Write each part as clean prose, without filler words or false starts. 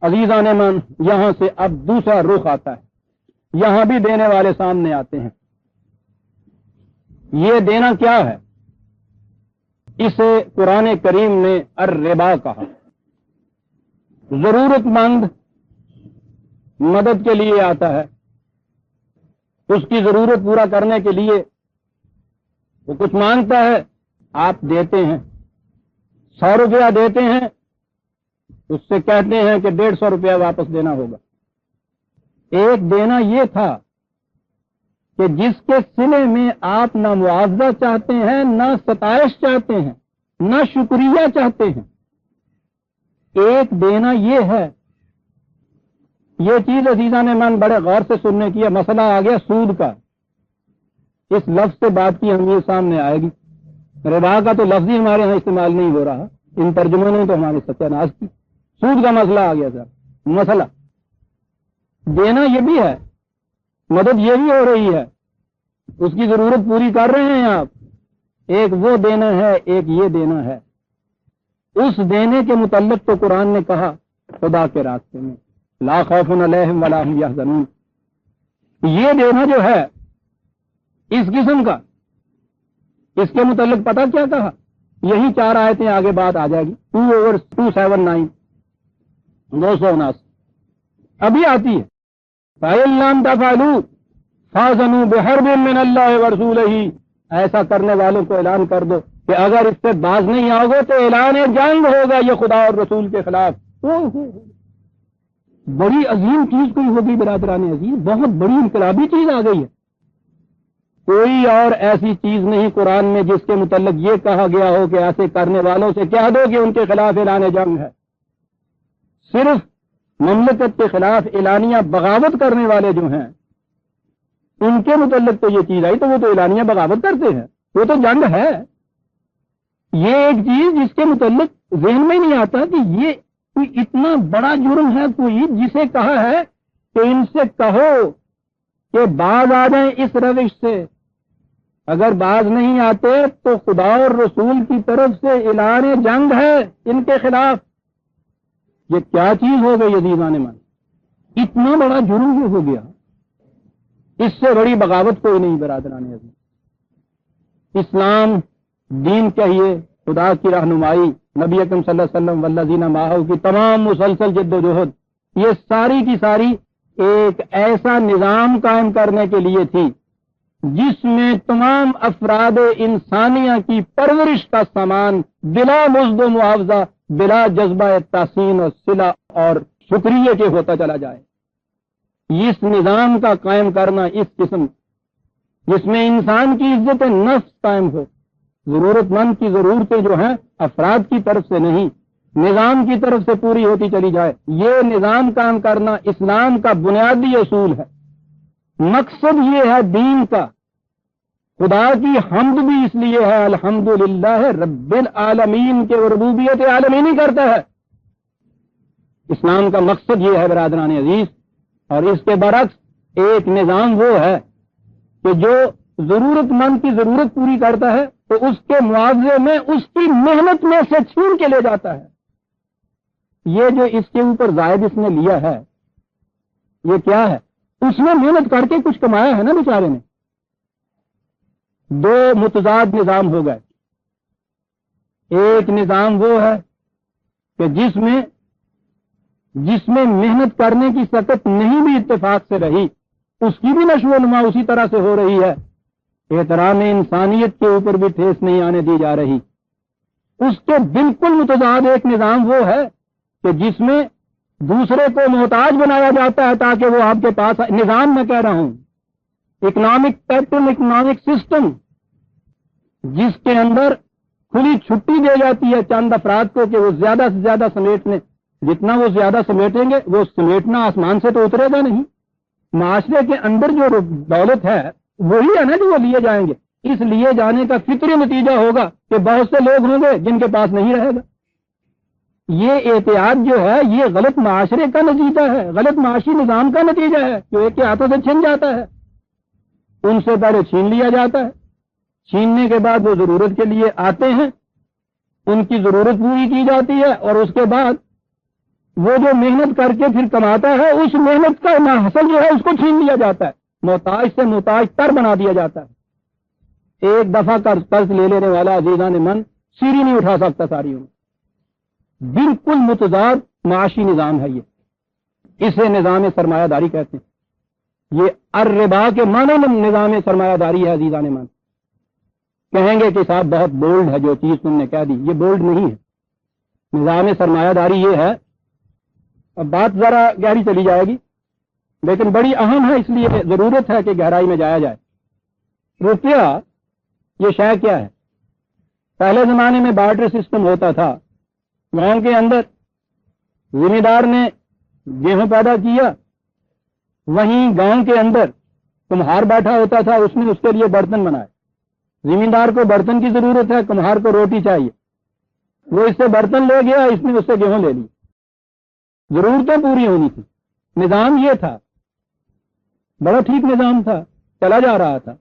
عزیزان من، یہاں سے اب دوسرا رخ آتا ہے، یہاں بھی دینے والے سامنے آتے ہیں۔ یہ دینا کیا ہے؟ اسے قرآن کریم نے الربا کہا۔ ضرورت مند مدد کے لیے آتا ہے، اس کی ضرورت پورا کرنے کے لیے وہ کچھ مانگتا ہے، آپ دیتے ہیں، 100 روپیہ دیتے ہیں، اس سے کہتے ہیں کہ 150 روپیہ واپس دینا ہوگا۔ ایک دینا یہ تھا کہ جس کے سلے میں آپ نہ معاوضہ چاہتے ہیں، نہ ستائش چاہتے ہیں، نہ شکریہ چاہتے ہیں۔ ایک دینا یہ ہے۔ یہ چیز عزیزان من بڑے غور سے سننے کی ہے۔ مسئلہ آ گیا سود کا۔ اس لفظ سے بات کی اہمیت سامنے آئے گی۔ ربا کا تو لفظ ہی ہمارے ہاں استعمال نہیں ہو رہا، ان ترجموں نے تو ہماری ستیہ ناش کی۔ سود کا مسئلہ آ گیا سر۔ مسئلہ دینا یہ بھی ہے، مدد یہ بھی ہو رہی ہے، اس کی ضرورت پوری کر رہے ہیں آپ۔ ایک وہ دینا ہے، ایک یہ دینا ہے۔ اس دینے کے متعلق تو قرآن نے کہا خدا کے راستے میں لا خوف علیہم ولا هم یحزنون۔ یہ دینا جو ہے اس قسم کا، اس کے متعلق پتہ کیا کہا؟ یہی 4 آیتیں آگے بات آ جائے گی، 2/279 279 ابھی آتی ہے۔ فَإِن لَّمْ تَفْعَلُوا فَأْذَنُوا بِحَرْبٍ مِّنَ اللَّهِ وَرَسُولِهِ۔ ایسا کرنے والوں کو اعلان کر دو کہ اگر اس سے باز نہیں آؤ گے تو اعلان جنگ ہوگا یہ خدا اور رسول کے خلاف۔ بڑی عظیم چیز کوئی ہوگی برادران عزیز، بہت بڑی انقلابی چیز آ گئی ہے۔ کوئی اور ایسی چیز نہیں قرآن میں جس کے متعلق یہ کہا گیا ہو کہ ایسے کرنے والوں سے کہہ دو کہ ان کے خلاف اعلان جنگ ہے۔ صرف مملکت کے خلاف اعلانیہ بغاوت کرنے والے جو ہیں ان کے متعلق تو یہ چیز آئی تو وہ تو اعلانیہ بغاوت کرتے ہیں، وہ تو جنگ ہے۔ یہ ایک چیز جس کے متعلق ذہن میں نہیں آتا کہ یہ کوئی اتنا بڑا جرم ہے کوئی جسے کہا ہے کہ ان سے کہو کہ باز آ جائیں اس روش سے۔ اگر باز نہیں آتے تو خدا اور رسول کی طرف سے اعلان جنگ ہے ان کے خلاف۔ یہ کیا چیز ہو گئی عزیزان من؟ اتنا بڑا جرم یہ ہو گیا، اس سے بڑی بغاوت کوئی نہیں برادران عزیز۔ اسلام دین چاہیے، خدا کی رہنمائی، نبی اکرم صلی اللہ علیہ وسلم والذین معہ کی تمام مسلسل جد و جہد، یہ ساری کی ساری ایک ایسا نظام قائم کرنے کے لیے تھی جس میں تمام افراد انسانیہ کی پرورش کا سامان بلا مزد و معاوضہ، بلا جذبہ تحسین اور صلہ اور شکریہ کے ہوتا چلا جائے۔ اس نظام کا قائم کرنا اس قسم جس میں انسان کی عزت نفس قائم ہو، ضرورت مند کی ضرورتیں جو ہیں افراد کی طرف سے نہیں نظام کی طرف سے پوری ہوتی چلی جائے، یہ نظام قائم کرنا اسلام کا بنیادی اصول ہے۔ مقصد یہ ہے دین کا۔ خدا کی حمد بھی اس لیے ہے الحمدللہ رب العالمین کے ربوبیت عالمینی کرتا ہے۔ اسلام کا مقصد یہ ہے برادران عزیز، اور اس کے برعکس ایک نظام وہ ہے کہ جو ضرورت مند کی ضرورت پوری کرتا ہے تو اس کے معاوضے میں اس کی محنت میں سے چھین کے لے جاتا ہے۔ یہ جو اس کے اوپر زائد اس نے لیا ہے یہ کیا ہے؟ اس نے محنت کر کے کچھ کمایا ہے نا بیچارے نے۔ دو متضاد نظام ہو گئے۔ ایک نظام وہ ہے کہ جس میں محنت کرنے کی سکت نہیں بھی اتفاق سے رہی، اس کی بھی نشو و نما اسی طرح سے ہو رہی ہے، احترام انسانیت کے اوپر بھی ٹھیس نہیں آنے دی جا رہی۔ اس کے بالکل متضاد ایک نظام وہ ہے کہ جس میں دوسرے کو محتاج بنایا جاتا ہے تاکہ وہ آپ کے پاس نظام میں کہہ رہا ہوں اکنامک پیٹرن، اکنامک سسٹم، جس کے اندر کھلی چھٹی دے جاتی ہے چند افراد کو کہ وہ زیادہ سے زیادہ سمیٹ لیں، جتنا وہ زیادہ سمیٹیں گے وہ سمیٹنا آسمان سے تو اترے گا نہیں۔ معاشرے کے اندر جو دولت ہے وہی ہے نا جو وہ لیے جائیں گے، اس لیے جانے کا فطری نتیجہ ہوگا کہ بہت سے لوگ ہوں گے جن کے پاس نہیں رہے گا۔ یہ احتیاط جو ہے یہ غلط معاشرے کا نتیجہ ہے، غلط معاشی نظام کا نتیجہ ہے جو ایک کے ہاتھوں سے چھن جاتا ہے۔ ان سے پہلے چھین لیا جاتا ہے، چھیننے کے بعد وہ ضرورت کے لیے آتے ہیں، ان کی ضرورت پوری کی جاتی ہے، اور اس کے بعد وہ جو محنت کر کے پھر کماتا ہے اس محنت کا حاصل جو ہے اس کو چھین لیا جاتا ہے، محتاج سے محتاج تر بنا دیا جاتا ہے۔ ایک دفعہ قرض لے لینے والا عزیزان من سیڑھی نہیں اٹھا سکتا ساری عمر۔ بالکل متضاد معاشی نظام ہے یہ، اسے نظام سرمایہ داری کہتے ہیں۔ یہ الربا کے معنی میں نظام سرمایہ داری ہے عزیزان من۔ کہیں گے کہ صاحب بہت بولڈ ہے جو چیز تم نے کہہ دی، یہ بولڈ نہیں ہے۔ نظام سرمایہ داری یہ ہے، اب بات ذرا گہری چلی جائے گی لیکن بڑی اہم ہے، اس لیے ضرورت ہے کہ گہرائی میں جایا جائے۔ روپیہ یہ شے کیا ہے؟ پہلے زمانے میں بارٹر سسٹم ہوتا تھا۔ گاؤں کے اندر ذمہ دار نے گیہوں پیدا کیا، وہیں گاؤں کے اندر کمہار بیٹھا ہوتا تھا، اس نے اس کے لیے برتن بنائے۔ زمیندار کو برتن کی ضرورت ہے، کمہار کو روٹی چاہیے، وہ اس سے برتن لے گیا، اس نے اس سے گیہوں لے لی۔ ضرورتیں پوری ہونی تھی، نظام یہ تھا، بڑا ٹھیک نظام تھا، چلا جا رہا تھا۔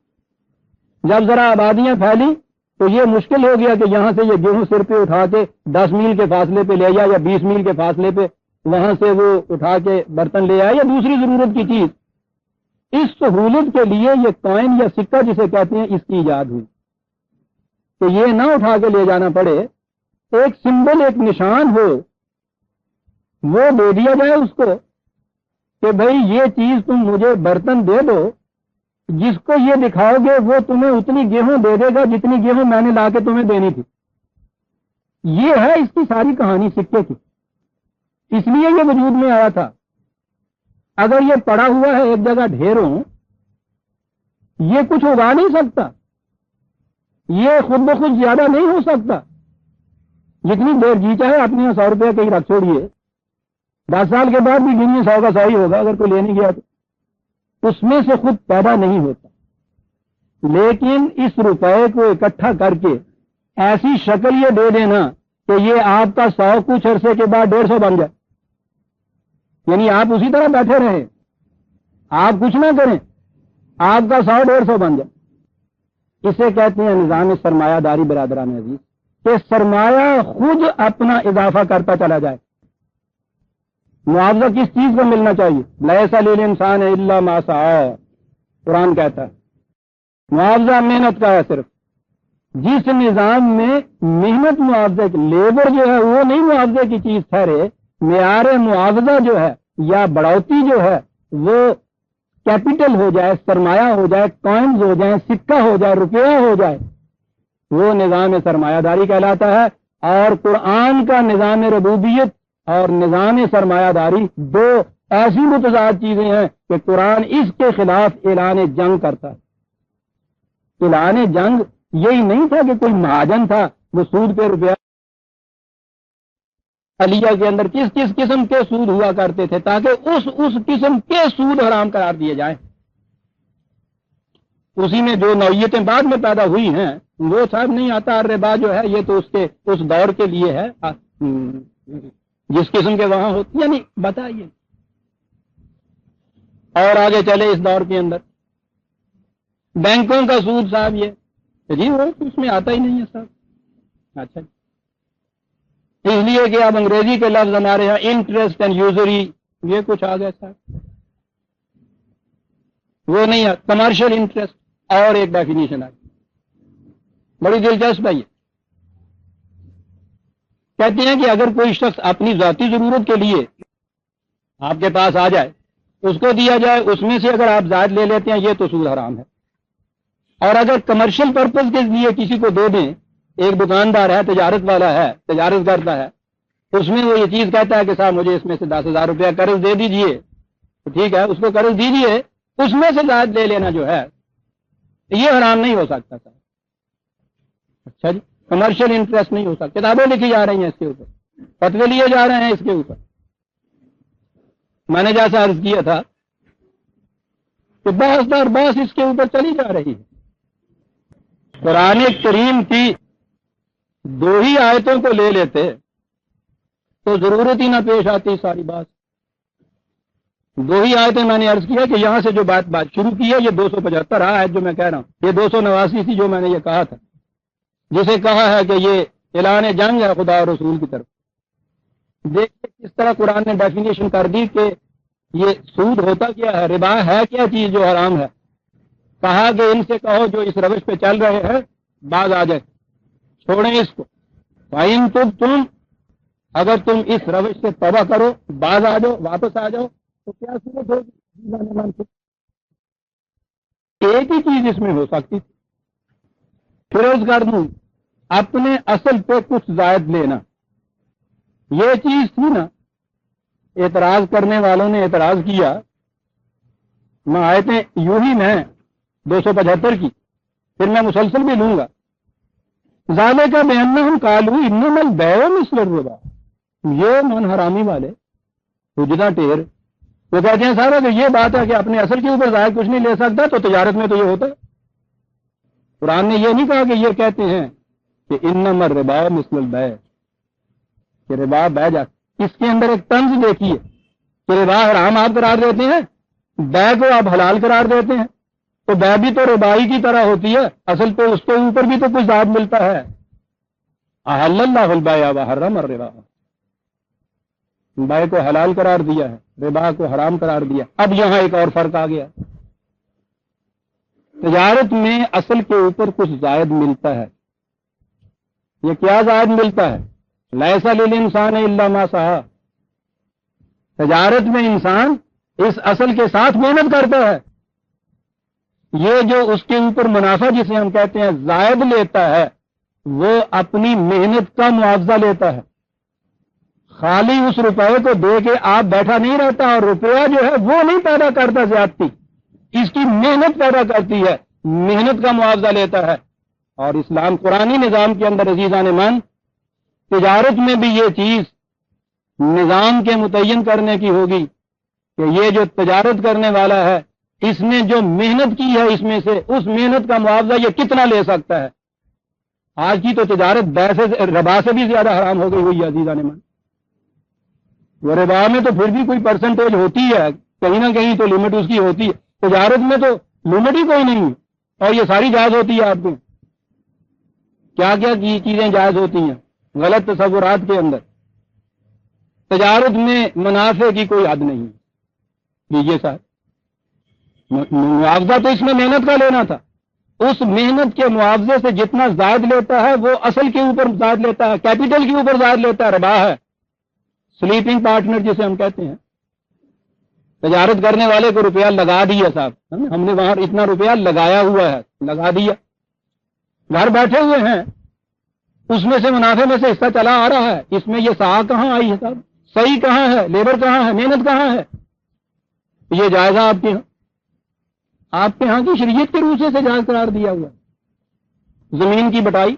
جب ذرا آبادیاں پھیلی تو یہ مشکل ہو گیا کہ یہاں سے یہ گیہوں سر پہ اٹھا کے 10 میل کے فاصلے پہ لے جائے یا 20 میل کے فاصلے پہ وہاں سے وہ اٹھا کے برتن لے آئے یا دوسری ضرورت کی چیز۔ اس سہولت کے لیے یہ کوائن یا سکہ جسے کہتے ہیں اس کی ایجاد ہوئی کہ یہ نہ اٹھا کے لے جانا پڑے، ایک سمبل ایک نشان ہو، وہ دے دیا جائے اس کو کہ بھئی یہ چیز تم مجھے برتن دے دو، جس کو یہ دکھاؤ گے وہ تمہیں اتنی گیہوں دے دے گا جتنی گیہوں میں نے لا کے تمہیں دینی تھی۔ یہ ہے اس کی ساری کہانی سکے کی، اس لیے یہ وجود میں آیا تھا۔ اگر یہ پڑا ہوا ہے ایک جگہ ڈھیروں، یہ کچھ اگا نہیں سکتا، یہ خود بخود زیادہ نہیں ہو سکتا۔ جتنی دیر جی چاہے اپنے 100 روپے کہیں رکھ چھوڑیے، 10 سال کے بعد بھی گنیے 100 کا 100 ہی ہوگا اگر کوئی لینے گیا تو اس میں سے خود پیدا نہیں ہوتا۔ لیکن اس روپے کو اکٹھا کر کے ایسی شکل یہ دے دینا کہ یہ آپ کا 100 کچھ عرصے کے بعد 150 بن جائے، یعنی آپ اسی طرح بیٹھے رہیں، آپ کچھ نہ کریں، آپ کا 100 150 بن جائے۔ اسے کہتے ہیں نظام سرمایہ داری برادران عزیز، کہ سرمایہ خود اپنا اضافہ کرتا چلا جائے۔ معاوضہ کس چیز کو ملنا چاہیے؟ لیس للانسان الا ما سعى، قرآن کہتا ہے معاوضہ محنت کا ہے صرف۔ جس نظام میں محنت معاوضے کی، لیبر جو ہے وہ نہیں معاوضے کی چیز ٹھہرے، معیار معاوضہ جو ہے یا بڑھوتی جو ہے وہ کیپٹل ہو جائے، سرمایہ ہو جائے، کوائنز ہو جائیں، سکہ ہو جائے، روپیہ ہو جائے، وہ نظام سرمایہ داری کہلاتا ہے۔ اور قرآن کا نظام ربوبیت اور نظام سرمایہ داری دو ایسی متضاد چیزیں ہیں کہ قرآن اس کے خلاف اعلان جنگ کرتا ہے۔ اعلان جنگ یہی نہیں تھا کہ کوئی مہاجن تھا وہ سود پہ روپیہ، علیہ کے اندر کس کس قسم کے سود ہوا کرتے تھے تاکہ اس قسم کے سود حرام قرار دیے جائیں۔ اسی میں جو نوعیتیں بعد میں پیدا ہوئی ہیں وہ صاحب نہیں آتا، ربا جو ہے یہ تو اس دور کے لیے ہے جس قسم کے وہاں ہوتی، یعنی بتائیے۔ اور آگے چلے اس دور کے اندر بینکوں کا سود صاحب، یہ جی وہ اس میں آتا ہی نہیں ہے صاحب۔ اچھا، اس لیے کہ اب انگریزی کے لفظ ہمارے یہاں انٹرسٹ اینڈ یوزری یہ کچھ آ گیا صاحب، وہ نہیں ہے کمرشل انٹرسٹ، اور ایک ڈیفینیشن آ گئی بڑی دلچسپ ہے۔ یہ کہتے ہیں کہ اگر کوئی شخص اپنی ذاتی ضرورت کے لیے آپ کے پاس آ جائے، اس کو دیا جائے، اس میں سے اگر آپ زائد لے لیتے ہیں یہ تو سود حرام ہے۔ اور اگر کمرشل پرپز کے لیے کسی کو دے دیں، ایک دکاندار ہے، تجارت والا ہے، تجارت کرتا ہے، اس میں وہ یہ چیز کہتا ہے کہ صاحب مجھے اس میں سے 10,000 روپیہ قرض دے دیجئے، تو ٹھیک ہے اس کو قرض دیجئے، اس میں سے زائد لے لینا جو ہے یہ حرام نہیں ہو سکتا صاحب۔ اچھا جی، کمرشل انٹرسٹ نہیں ہو سکتا۔ کتابیں لکھی جا رہی ہیں اس کے اوپر، فتوے لیے جا رہے ہیں اس کے اوپر۔ میں نے جیسا عرض کیا تھا کہ بحث در بحث اس کے اوپر چلی جا رہی ہے۔ قرآن کریم کی 2 ہی آیتوں کو لے لیتے تو ضرورت ہی نہ پیش آتی ساری بات۔ 2 ہی آیتیں میں نے عرض کیا کہ یہاں سے جو بات شروع کی ہے یہ 275 آیت جو میں کہہ رہا ہوں، یہ 289 تھی جو میں نے یہ کہا تھا، جسے کہا ہے کہ یہ اعلان جنگ ہے خدا اور رسول کی طرف۔ دیکھیے کس طرح قرآن نے ڈیفینیشن کر دی کہ یہ سود ہوتا کیا ہے، ربا ہے کیا چیز جو حرام ہے. کہا کہ ان سے کہو جو اس روش پہ چل رہے ہیں باز آ جائے، چھوڑیں اس کو. فَإِن تُبْتُمْ، اگر تم اس روش سے توبہ کرو، باز آ جاؤ، واپس آ جاؤ، تو کیا صورت ہوگی؟ ایک ہی چیز اس میں ہو سکتی تھی. فرض کر دوں اپنے اصل پہ کچھ زائد لینا، یہ چیز تھی نا. اعتراض کرنے والوں نے اعتراض کیا، میں آیتیں یوں ہی میں 275 کی پھر میں مسلسل بھی لوں گا. ذالک بأنہم قالوا انما البیع مثل الربا، یہ من حرامی والے حجدہ ٹیر وہ کہتے ہیں سارا کہ یہ بات ہے کہ اپنے اصل کے اوپر زائد کچھ نہیں لے سکتا، تو تجارت میں تو یہ ہوتا ہے. قرآن نے یہ نہیں کہا کہ یہ کہتے ہیں کہ انما الربا مثل البیع، کہ ربا بہ جاتا. اس کے اندر ایک طنز دیکھیے کہ ربا حرام آپ قرار دیتے ہیں، بے کو آپ حلال قرار دیتے ہیں، تو بے بھی تو ربائی کی طرح ہوتی ہے، اصل پہ اس کے اوپر بھی تو کچھ زائد ملتا ہے. احل اللہ البیع وحرم الربا، بے کو حلال قرار دیا ہے، ربا کو حرام قرار دیا. اب یہاں ایک اور فرق آ گیا، تجارت میں اصل کے اوپر کچھ زائد ملتا ہے. یہ کیا زائد ملتا ہے؟ لیس للانسان الا ما سعی. تجارت میں انسان اس اصل کے ساتھ محنت کرتا ہے، یہ جو اس کے اوپر منافع جسے ہم کہتے ہیں زائد لیتا ہے، وہ اپنی محنت کا معاوضہ لیتا ہے. خالی اس روپے کو دے کے آپ بیٹھا نہیں رہتا، اور روپیہ جو ہے وہ نہیں پیدا کرتا زیادتی، اس کی محنت پیدا کرتی ہے، محنت کا معاوضہ لیتا ہے. اور اسلام قرآنی نظام کے اندر عزیزان من تجارت میں بھی یہ چیز نظام کے متعین کرنے کی ہوگی کہ یہ جو تجارت کرنے والا ہے اس نے جو محنت کی ہے اس میں سے اس محنت کا معاوضہ یہ کتنا لے سکتا ہے. آج کی تو تجارت ربا سے بھی زیادہ حرام ہو گئی ہوئی ہے عزیزان من. وہ ربا میں تو پھر بھی کوئی پرسنٹیج ہوتی ہے، کہیں نہ کہیں تو لمٹ اس کی ہوتی ہے. تجارت میں تو لمٹ ہی کوئی نہیں ہے، اور یہ ساری جائز ہوتی ہے. آپ کو کیا کیا چیزیں جائز ہوتی ہیں غلط تصورات کے اندر. تجارت میں منافع کی کوئی حد نہیں. لیجیے صاحب، معاوضہ تو اس میں محنت کا لینا تھا، اس محنت کے معاوضے سے جتنا زائد لیتا ہے وہ اصل کے اوپر زائد لیتا ہے، کیپٹل کے اوپر زائد لیتا ہے. ربا ہے، سلیپنگ پارٹنر جسے ہم کہتے ہیں. تجارت کرنے والے کو روپیہ لگا دیا صاحب، ہم نے وہاں اتنا روپیہ لگایا ہوا ہے، لگا دیا، گھر بیٹھے ہوئے ہیں، اس میں سے منافع میں سے حصہ چلا آ رہا ہے. اس میں یہ سا کہاں آئی ہے صاحب؟ صحیح کہاں ہے؟ لیبر کہاں ہے؟ محنت کہاں ہے؟ یہ جائزہ آپ کے ہاں کی شریعت کے روح سے جائز قرار دیا ہوا. زمین کی بٹائی،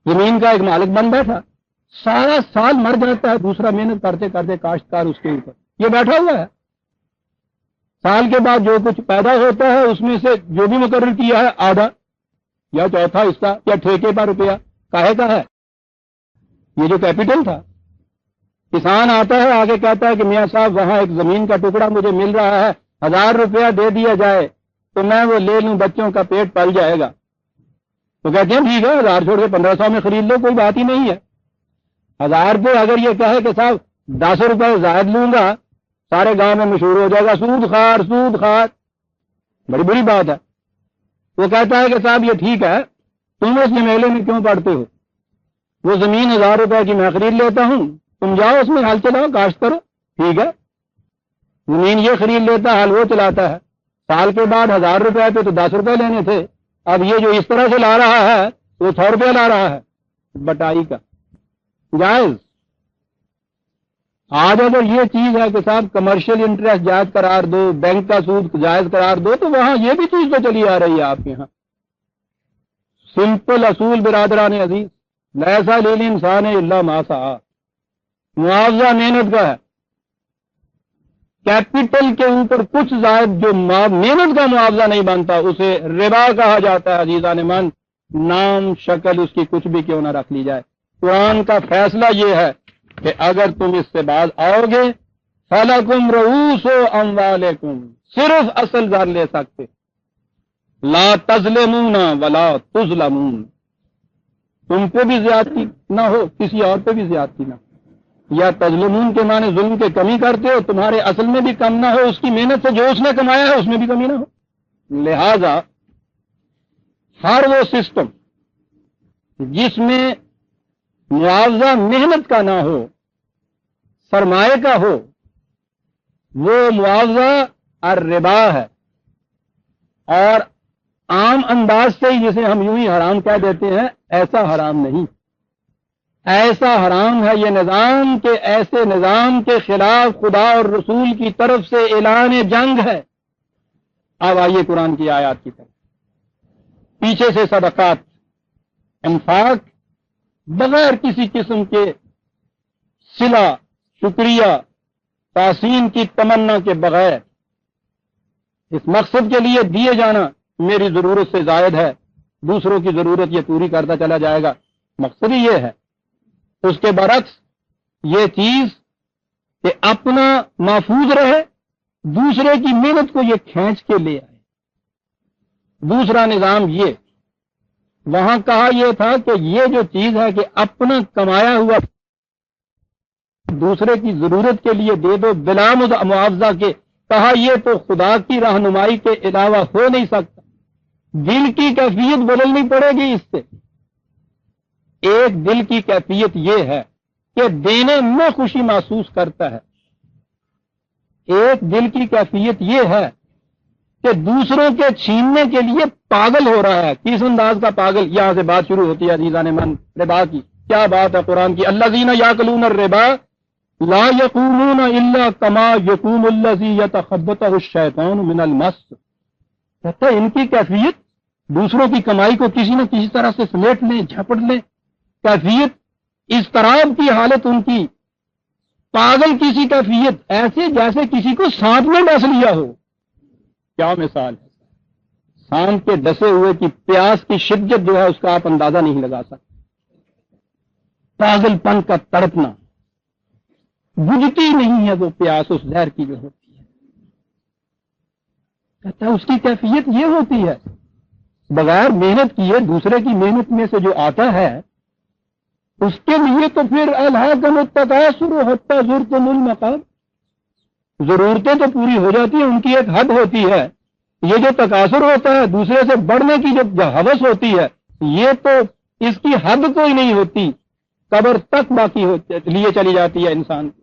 زمین کا ایک مالک بن بیٹھا، سارا سال مر جاتا ہے، دوسرا محنت کرتے کرتے کاشتکار اس کے اوپر یہ بیٹھا ہوا ہے. سال کے بعد جو کچھ پیدا ہوتا ہے اس میں سے جو بھی مقرر کیا ہے آدھا یا چوتھا حصہ یا ٹھیکے پر روپیہ کاہے کا ہے. یہ جو کیپٹل تھا، کسان آتا ہے آگے کہتا ہے کہ میاں صاحب وہاں ایک زمین کا ٹکڑا مجھے مل رہا ہے، 1000 روپیہ دے دیا جائے تو میں وہ لے لوں، بچوں کا پیٹ پل جائے گا. تو کہتے ہیں ٹھیک ہے، 1000 چھوڑ کے 1500 میں خرید لو، کوئی بات ہی نہیں ہے. 1000 پہ اگر یہ کہے کہ صاحب 10 روپئے زائد لوں گا، سارے گاؤں میں مشہور ہو جائے گا سود خار سود خار، بڑی بری بات ہے. وہ کہتا ہے کہ صاحب یہ ٹھیک ہے، تم اس جمیلے میں کیوں پڑتے ہو؟ وہ زمین 1000 روپے کی میں خرید لیتا ہوں، تم جاؤ اس میں ہل چلاؤ، کاشت کرو. ٹھیک ہے، زمین یہ خرید لیتا ہے، ہل وہ چلاتا ہے. سال کے بعد 1000 روپے پہ تو 10 روپے لینے تھے، اب یہ جو اس طرح سے لا رہا ہے وہ 100 روپے لا رہا ہے بٹائی کا. جائز. آج اگر یہ چیز ہے کہ صاحب کمرشل انٹرسٹ جائز قرار دو، بینک کا سود جائز قرار دو، تو وہاں یہ بھی چیز تو چلی آ رہی ہے آپ کے یہاں. سمپل اصول برادران عزیز، لیسا للانسان الا ما سعی. معاوضہ محنت کا ہے، کیپٹل کے اوپر کچھ زائد جو محنت کا معاوضہ نہیں بنتا اسے ربا کہا جاتا ہے. عزیزان من، نام شکل اس کی کچھ بھی کیوں نہ رکھ لی جائے، قرآن کا فیصلہ یہ ہے کہ اگر تم اس سے باز آؤ گے فَلَكُمْ رُؤُوسُ أَمْوَالِكُمْ، صرف اصل زر لے سکتے، لا تظلمون ولا تظلمون، تم پہ بھی زیادتی نہ ہو، کسی اور پہ بھی زیادتی نہ ہو. یا تظلمون کے معنی ظلم کے کمی کرتے ہو، تمہارے اصل میں بھی کم نہ ہو اس کی محنت سے جو اس نے کمایا ہے اس میں بھی کمی نہ ہو. لہذا ہر وہ سسٹم جس میں معاوضہ محنت کا نہ ہو، سرمایہ کا ہو، وہ معاوضہ الربا ہے. اور عام انداز سے جسے ہم یوں ہی حرام کہہ دیتے ہیں، ایسا حرام نہیں. ایسا حرام ہے یہ نظام کہ ایسے نظام کے خلاف خدا اور رسول کی طرف سے اعلان جنگ ہے. اب آئیے قرآن کی آیات کی طرف. پیچھے سے صدقات، انفاق بغیر کسی قسم کے صلہ، شکریہ، تحسین کی تمنا کے بغیر اس مقصد کے لیے دیے جانا میری ضرورت سے زائد ہے، دوسروں کی ضرورت یہ پوری کرتا چلا جائے گا، مقصد ہی یہ ہے. اس کے برعکس یہ چیز کہ اپنا محفوظ رہے، دوسرے کی محنت کو یہ کھینچ کے لے آئے. دوسرا نظام یہ، وہاں کہا یہ تھا کہ یہ جو چیز ہے کہ اپنا کمایا ہوا دوسرے کی ضرورت کے لیے دے دو بلا معاوضہ کے، کہا یہ تو خدا کی رہنمائی کے علاوہ ہو نہیں سکتا. دل کی کیفیت بدلنی پڑے گی اس سے. ایک دل کی کیفیت یہ ہے کہ دینے میں خوشی محسوس کرتا ہے. ایک دل کی کیفیت یہ ہے کہ دوسروں کے چھیننے کے لیے پاگل ہو رہا ہے. کس انداز کا پاگل؟ یہاں سے بات شروع ہوتی ہے عزیزان من ربا کی. کیا بات ہے قرآن کی. الذین یاکلون الربا لا یقومون الا کما یقوم الذی یتخبطہ الشیطان من المس. کہتا ہے ان کی کیفیت دوسروں کی کمائی کو کسی نہ کسی طرح سے سمیٹ لیں، جھپٹ لیں. کیفیت اضطراب کی حالت ان کی، پاگل کسی کیفیت، ایسے جیسے کسی کو سانپ نے ڈس لیا ہو. کیا مثال ہے. سانپ کے ڈسے ہوئے کی پیاس کی شدت جو ہے اس کا آپ اندازہ نہیں لگا سکتے. پاگل پن کا تڑپنا، بجھتی نہیں ہے وہ پیاس اس زہر کی جو ہوتی ہے. کہتا ہے اس کی کیفیت یہ ہوتی ہے بغیر محنت کیے دوسرے کی محنت میں سے جو آتا ہے اس کے لیے تو پھر الہاکم التکاثر حتی زرتم المقابر. ضرورتیں تو پوری ہو جاتی ہیں، ان کی ایک حد ہوتی ہے. یہ جو تکاثر ہوتا ہے دوسرے سے بڑھنے کی جو ہوس ہوتی ہے یہ تو اس کی حد کوئی نہیں ہوتی، قبر تک باقی لیے چلی جاتی ہے انسان کی.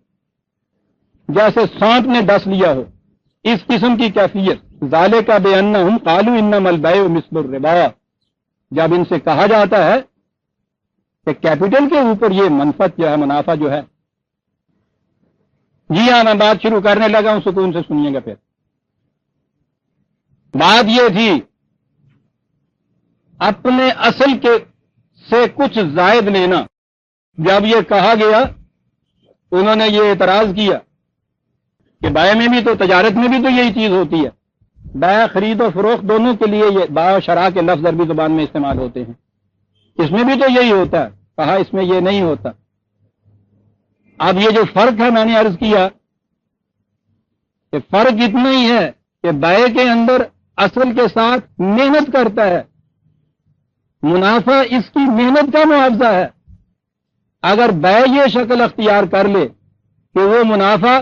جیسے سانپ نے ڈس لیا ہو، اس قسم کی کیفیت. ذالک بانہم قالوا انما البیع مثل الربا. جب ان سے کہا جاتا ہے کہ کیپٹل کے اوپر یہ منفعت جو ہے، منافع جو ہے. جی ہاں میں بات شروع کرنے لگا ہوں، سکون سے سنیے گا. پھر بات یہ تھی اپنے اصل کے سے کچھ زائد لینا. جب یہ کہا گیا انہوں نے یہ اعتراض کیا کہ بائع میں بھی تو، تجارت میں بھی تو یہی چیز ہوتی ہے. بائع خرید و فروخت دونوں کے لیے یہ بائع و شراء کے لفظ عربی زبان میں استعمال ہوتے ہیں. اس میں بھی تو یہی ہوتا ہے. کہا اس میں یہ نہیں ہوتا. اب یہ جو فرق ہے میں نے عرض کیا کہ فرق اتنا ہی ہے کہ بائع کے اندر اصل کے ساتھ محنت کرتا ہے، منافع اس کی محنت کا معاوضہ ہے. اگر بائع یہ شکل اختیار کر لے کہ وہ منافع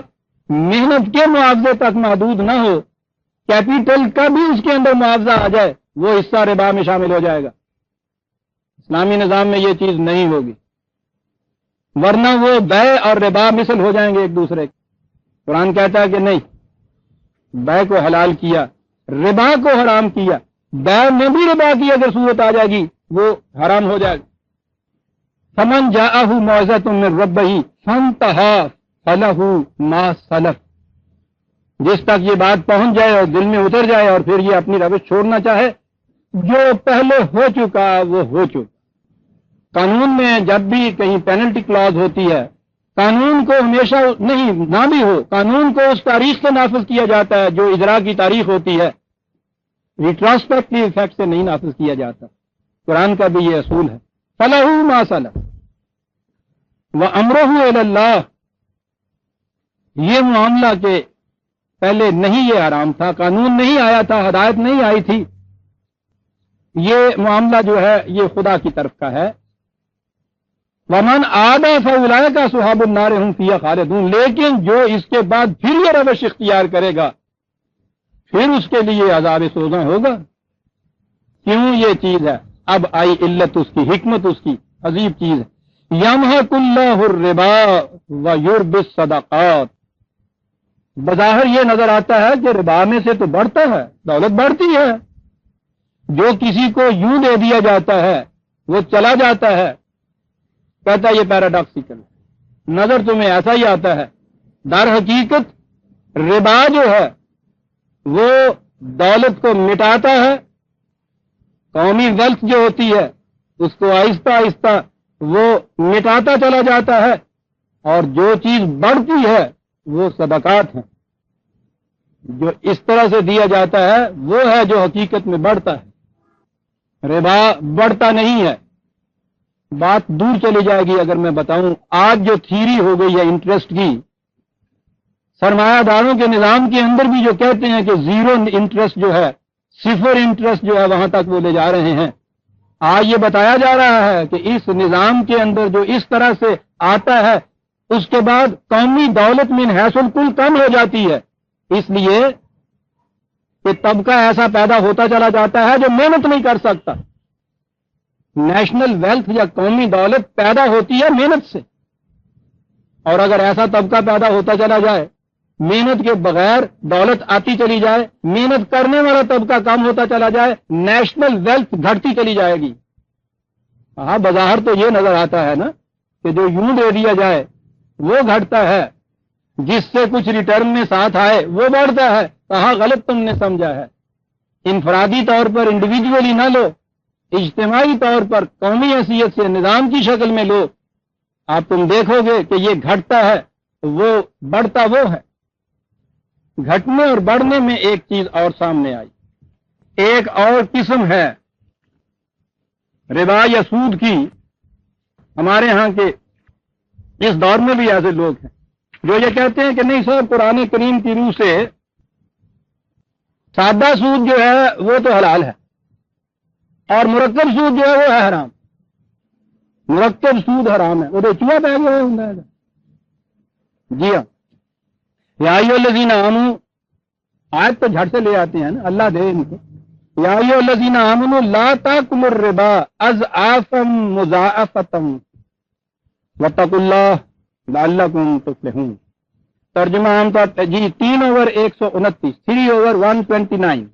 محنت کے معاوضے تک محدود نہ ہو، کیپیٹل کا بھی اس کے اندر معاوضہ آ جائے، وہ حصہ ربا میں شامل ہو جائے گا. اسلامی نظام میں یہ چیز نہیں ہوگی، ورنہ وہ بیع اور ربا مثل ہو جائیں گے ایک دوسرے کے. قرآن کہتا ہے کہ نہیں، بیع کو حلال کیا، ربا کو حرام کیا. بیع میں بھی ربا کی اگر صورت آ جائے گی وہ حرام ہو جائے گا. فمن جاءہ موعظۃ من ربہ فانتہی فلہ ما سلف. جس تک یہ بات پہنچ جائے اور دل میں اتر جائے اور پھر یہ اپنی روش چھوڑنا چاہے، جو پہلے ہو چکا وہ ہو چکا. قانون میں جب بھی کہیں پینلٹی کلاز ہوتی ہے، قانون کو ہمیشہ نہیں نہ بھی ہو، قانون کو اس تاریخ سے نافذ کیا جاتا ہے جو اجرا کی تاریخ ہوتی ہے، ریٹراسپیکٹیو ایفیکٹ سے نہیں نافذ کیا جاتا. قرآن کا بھی یہ اصول ہے. فلہ ما سلف وامرہ الی اللہ. یہ معاملہ کہ پہلے نہیں یہ حرام تھا، قانون نہیں آیا تھا، ہدایت نہیں آئی تھی، یہ معاملہ جو ہے یہ خدا کی طرف کا ہے. ومن آدا فاولئک اصحاب النار هم فیہا خالدون، لیکن جو اس کے بعد پھر یہ روش اختیار کرے گا پھر اس کے لیے عذاب سوزاں ہوگا۔ کیوں یہ چیز ہے؟ اب آئی علت اس کی، حکمت اس کی عجیب چیز ہے۔ یمحق اللہ الربا ویربی الصدقات، بظاہر یہ نظر آتا ہے کہ ربا میں سے تو بڑھتا ہے، دولت بڑھتی ہے، جو کسی کو یوں دے دیا جاتا ہے وہ چلا جاتا ہے، کہتا ہے یہ پیراڈاکسیکل، نظر تمہیں ایسا ہی آتا ہے، در حقیقت ربا جو ہے وہ دولت کو مٹاتا ہے، قومی ویلتھ جو ہوتی ہے اس کو آہستہ آہستہ وہ مٹاتا چلا جاتا ہے، اور جو چیز بڑھتی ہے وہ صدقات ہیں، جو اس طرح سے دیا جاتا ہے وہ ہے جو حقیقت میں بڑھتا ہے، ربا بڑھتا نہیں ہے۔ بات دور چلی جائے گی اگر میں بتاؤں، آج جو تھیری ہو گئی ہے انٹرسٹ کی، سرمایہ داروں کے نظام کے اندر بھی جو کہتے ہیں کہ زیرو انٹرسٹ جو ہے، صفر انٹرسٹ جو ہے وہاں تک وہ لے جا رہے ہیں، آج یہ بتایا جا رہا ہے کہ اس نظام کے اندر جو اس طرح سے آتا ہے اس کے بعد قومی دولت من حیث الکل کم ہو جاتی ہے، اس لیے کہ طبقہ ایسا پیدا ہوتا چلا جاتا ہے جو محنت نہیں کر سکتا۔ نیشنل ویلتھ یا قومی دولت پیدا ہوتی ہے محنت سے، اور اگر ایسا طبقہ پیدا ہوتا چلا جائے، محنت کے بغیر دولت آتی چلی جائے، محنت کرنے والا طبقہ کم ہوتا چلا جائے، نیشنل ویلتھ گھٹتی چلی جائے گی۔ ہاں بظاہر تو یہ نظر آتا ہے نا کہ جو یوں دے دیا جائے وہ گھٹتا ہے، جس سے کچھ ریٹرن میں ساتھ آئے وہ بڑھتا ہے۔ کہاں غلط تم نے سمجھا ہے، انفرادی طور پر انڈیویجولی نہ لو، اجتماعی طور پر قومی حیثیت سے نظام کی شکل میں لو، آپ تم دیکھو گے کہ یہ گھٹتا ہے وہ بڑھتا وہ ہے۔ گھٹنے اور بڑھنے میں ایک چیز اور سامنے آئی، ایک اور قسم ہے ربا یا سود کی۔ ہمارے ہاں کے اس دور میں بھی ایسے لوگ ہیں جو یہ کہتے ہیں کہ نہیں صاحب، قرآن کریم کی روح سے سادہ سود جو ہے وہ تو حلال ہے، اور مرکب سود جو ہے وہ ہے حرام۔ مرکب سود حرام ہے، وہ تو چوہا پہ گیا ہے۔ جی ہاں، یا ایھا الذین آمنوا، آیت تو جھٹ سے لے آتے ہیں نا، اللہ دے ان کو۔ یا ایھا الذین آمنوا لا تاکلوا الربا اضعافا مضاعفۃ واتقوا اللہ لعلکم تفلحون۔ ترجمہ عام طور پر جی 3/129، 3/129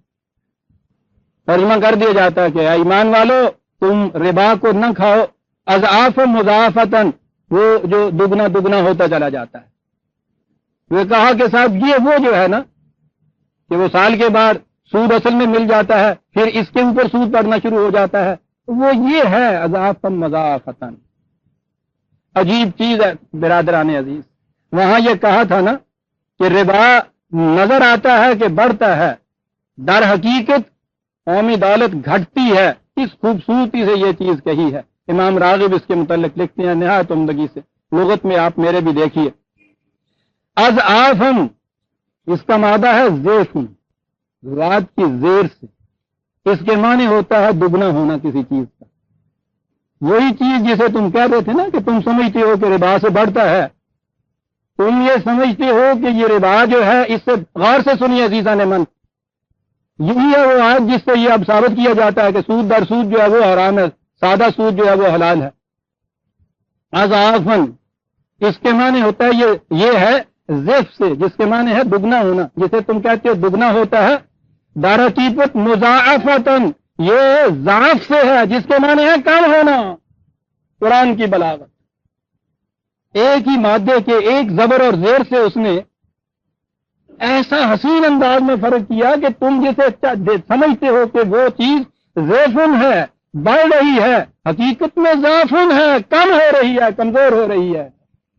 ترجمہ کر دیا جاتا ہے کہ اے ایمان والو تم ربا کو نہ کھاؤ، اضعاف مضاعفتن، وہ جو دگنا دگنا ہوتا چلا جاتا ہے۔ وہ کہا کہ صاحب یہ وہ جو ہے نا کہ وہ سال کے بعد سود اصل میں مل جاتا ہے، پھر اس کے اوپر سود پڑنا شروع ہو جاتا ہے، وہ یہ ہے اضعافا مضاعفتن۔ عجیب چیز ہے برادران عزیز، وہاں یہ کہا تھا نا کہ ربا نظر آتا ہے کہ بڑھتا ہے، در حقیقت قومی دولت گھٹتی ہے۔ اس خوبصورتی سے یہ چیز کہی ہے۔ امام راغب اس کے متعلق لکھتے ہیں نہایت عمدگی سے، لغت میں آپ میرے بھی دیکھیے۔ اضعافن اس کا مادہ ہے زیفن، رات کی زیر سے، اس کے معنی ہوتا ہے دگنا ہونا کسی چیز کا۔ وہی چیز جسے تم کہتے تھے نا کہ تم سمجھتے ہو کہ ربا سے بڑھتا ہے، تم یہ سمجھتے ہو کہ یہ ربا جو ہے، اس سے غور سے سنیے عزیزان من، یہی ہے وہ آیت جس سے یہ اب ثابت کیا جاتا ہے کہ سود در سود جو ہے وہ حرام ہے، سادہ سود جو ہے وہ حلال ہے۔ اضعافن اس کے معنی ہوتا ہے یہ ہے زیف سے، جس کے معنی ہے دگنا ہونا، جسے تم کہتے ہو دگنا ہوتا ہے۔ در حقیقت مضاعفتن یہ ضعف سے ہے، جس کے معنی ہے کم ہونا۔ قرآن کی بلاغت، ایک ہی مادے کے ایک زبر اور زیر سے اس نے ایسا حسین انداز میں فرق کیا کہ تم جسے سمجھتے ہو کہ وہ چیز زیفن ہے، بڑھ رہی ہے، حقیقت میں ضعفن ہے، کم ہو رہی ہے، کمزور ہو رہی ہے۔